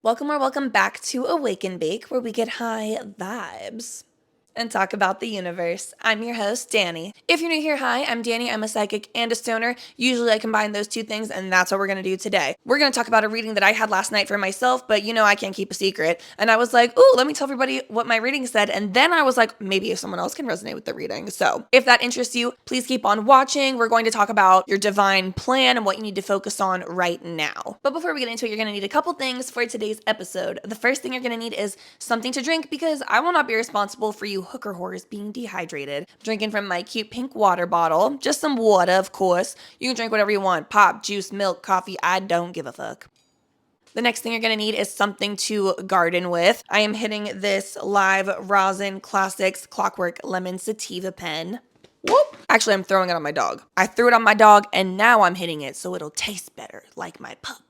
Welcome or welcome back to Awake and Bake, where we get high vibes and talk about the universe. I'm your host, Danny. If you're new here, hi, I'm Danny. I'm a psychic and a stoner. Usually I combine those two things, and that's what we're going to do today. We're going to talk about a reading that I had last night for myself, but you know I can't keep a secret. And I was like, ooh, let me tell everybody what my reading said. And then I was like, maybe if someone else can resonate with the reading. So if that interests you, please keep on watching. We're going to talk about your divine plan and what you need to focus on right now. But before we get into it, you're going to need a couple things for today's episode. The first thing you're going to need is something to drink, because I will not be responsible for you hooker whores being dehydrated. I'm drinking from my cute pink water bottle. Just some water, of course. You can drink whatever you want. Pop, juice, milk, coffee. I don't give a fuck. The next thing you're going to need is something to garden with. I am hitting this Live Rosin Classics Clockwork Lemon Sativa pen. Whoop. Actually, I'm throwing it on my dog. I threw it on my dog, and now I'm hitting it so it'll taste better, like my pup.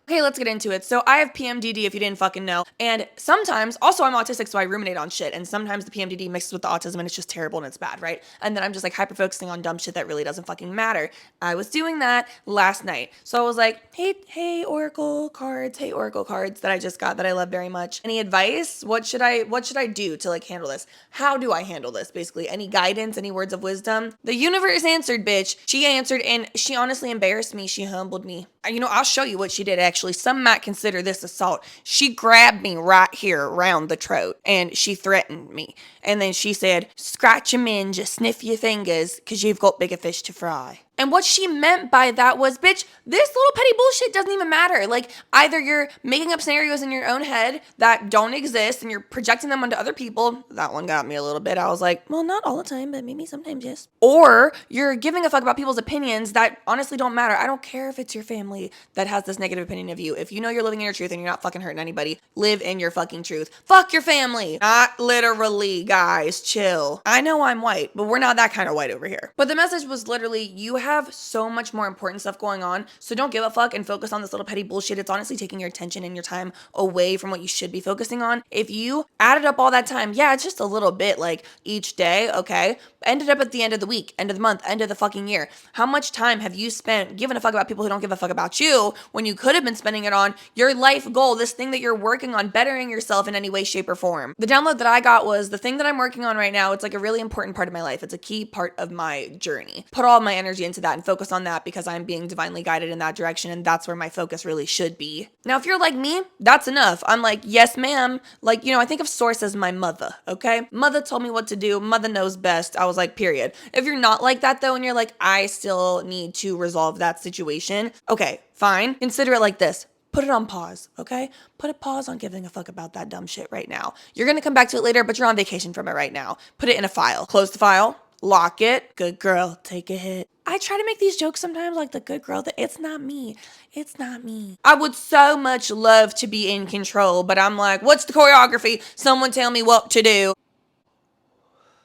Okay, let's get into it. So I have PMDD, if you didn't fucking know. And sometimes, also I'm autistic, so I ruminate on shit. And sometimes the PMDD mixes with the autism and it's just terrible and it's bad, right? And then I'm just like hyper-focusing on dumb shit that really doesn't fucking matter. I was doing that last night. So I was like, hey, Oracle cards that I just got that I love very much. Any advice? What should I do to like handle this? How do I handle this? Basically, any guidance, any words of wisdom? The universe answered, bitch. She answered, and she honestly embarrassed me. She humbled me. You know, I'll show you what she did, actually. Some might consider this assault. She grabbed me right here around the throat, and she threatened me. And then she said, scratch your minge, sniff your fingers, because you've got bigger fish to fry. And what she meant by that was, bitch, this little petty bullshit doesn't even matter. Like, either you're making up scenarios in your own head that don't exist and you're projecting them onto other people. That one got me a little bit. I was like, well, not all the time, but maybe sometimes, yes. Or you're giving a fuck about people's opinions that honestly don't matter. I don't care if it's your family that has this negative opinion of you. If you know you're living in your truth and you're not fucking hurting anybody, live in your fucking truth. Fuck your family. Not literally, guys. Chill. I know I'm white, but we're not that kind of white over here. But the message was literally, you have so much more important stuff going on, so don't give a fuck and focus on this little petty bullshit. It's honestly taking your attention and your time away from what you should be focusing on. If you added up all that time, yeah, it's just a little bit like each day, okay? Ended up at the end of the week, end of the month, end of the fucking year. How much time have you spent giving a fuck about people who don't give a fuck about you when you could have been spending it on your life goal, this thing that you're working on, bettering yourself in any way, shape, or form? The download that I got was the thing that I'm working on right now. It's like a really important part of my life. It's a key part of my journey. Put all of my energy into that and focus on that, because I'm being divinely guided in that direction, and that's where my focus really should be. Now, if you're like me, that's enough. I'm like, yes, ma'am. Like, you know, I think of Source as my mother, okay? Mother told me what to do. Mother knows best. I was like, period. If you're not like that, though, and you're like, I still need to resolve that situation, okay, fine. Consider it like this. Put it on pause, okay? Put a pause on giving a fuck about that dumb shit right now. You're gonna come back to it later, but you're on vacation from it right now. Put it in a file. Close the file. Lock it. Good girl. Take a hit. I try to make these jokes sometimes like the good girl, that it's not me. It's not me. I would so much love to be in control, but I'm like, what's the choreography? Someone tell me what to do.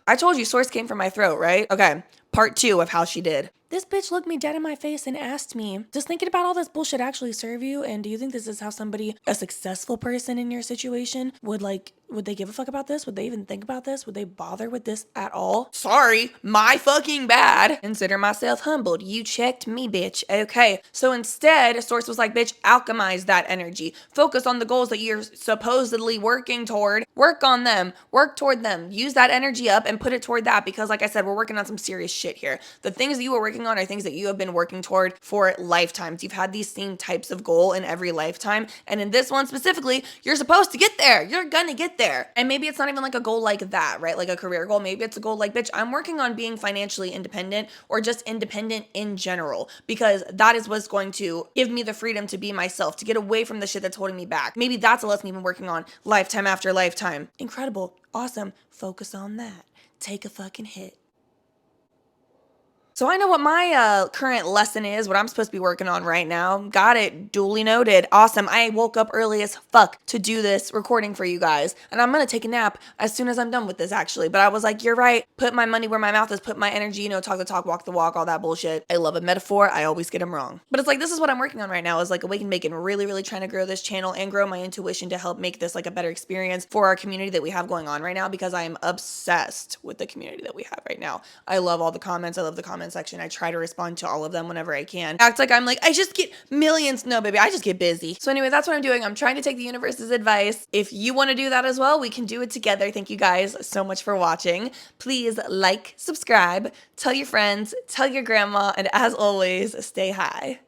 I told you Source came from my throat, right? Okay, part 2 of how she did. This bitch looked me dead in my face and asked me, does thinking about all this bullshit actually serve you? And do you think this is how somebody, a successful person in your situation, would they give a fuck about this? Would they even think about this? Would they bother with this at all? Sorry, my fucking bad. Consider myself humbled. You checked me, bitch. Okay. So instead, Source was like, bitch, alchemize that energy. Focus on the goals that you're supposedly working toward. Work on them. Work toward them. Use that energy up and put it toward that, because like I said, we're working on some serious shit here. The things that you were working on are things that you have been working toward for lifetimes. You've had these same types of goal in every lifetime. And in this one specifically, you're supposed to get there. You're gonna get there. And maybe it's not even like a goal like that, right? Like a career goal. Maybe it's a goal like, bitch, I'm working on being financially independent, or just independent in general, because that is what's going to give me the freedom to be myself, to get away from the shit that's holding me back. Maybe that's a lesson you've been working on lifetime after lifetime. Incredible. Awesome. Focus on that. Take a fucking hit. So I know what my current lesson is, what I'm supposed to be working on right now. Got it. Duly noted. Awesome. I woke up early as fuck to do this recording for you guys. And I'm going to take a nap as soon as I'm done with this, actually. But I was like, you're right. Put my money where my mouth is. Put my energy, talk the talk, walk the walk, all that bullshit. I love a metaphor. I always get them wrong. But it's like, this is what I'm working on right now, is like Awake and Bacon. Really, really trying to grow this channel and grow my intuition to help make this like a better experience for our community that we have going on right now, because I am obsessed with the community that we have right now. I love all the comments. I love the comments comment section. I try to respond to all of them whenever I can. Act like I'm like, I just get millions. No, baby, I just get busy. So anyway, that's what I'm doing. I'm trying to take the universe's advice. If you want to do that as well, we can do it together. Thank you guys so much for watching. Please like, subscribe, tell your friends, tell your grandma, and as always, stay high.